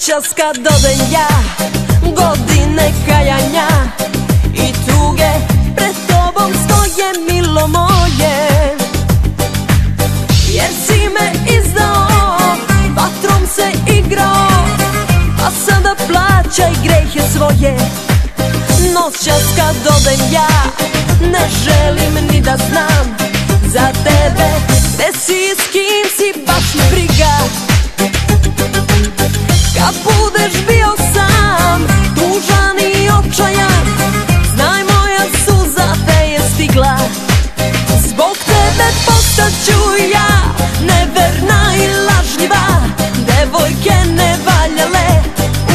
Noćas kad odem ja, godine kajanja i tuge, pred tobom stoje milo moje. Jer si me izdao, vatrom se igrao, a sada plaćaj grehe svoje. Noćas kad odem ja, ne želim ni da znam za tebe, gde si i s kim si, baš me briga. Kad budeš bio sam, tužan i očajan, znaj moja suza te je stigla. Zbog tebe postaću ja neverna i lažljiva. Devojke nevaljale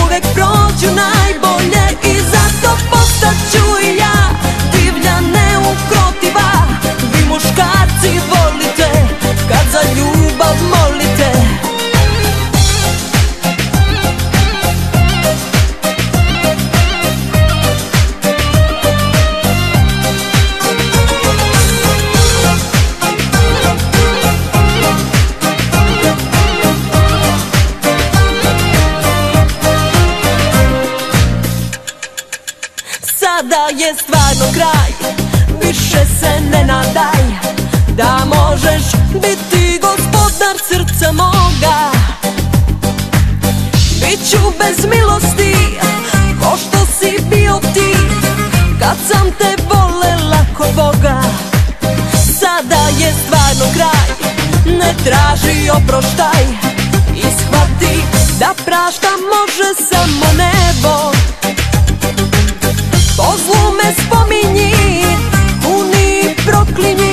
uvek prođu najbolje, i zato postaću ja divlja, neukrotiva. Vi muškarci volite kad za ljubav molite. Sada je stvarno kraj, više se ne nadaj da možeš biti gospodar srca moga. Biću bez milosti, ko što si bio ti, kad sam te volela ko Boga. Sada je stvarno kraj, ne traži oproštaj i shvati da prašta može samo nebo. Po zlu me spominji, kuni, proklinji,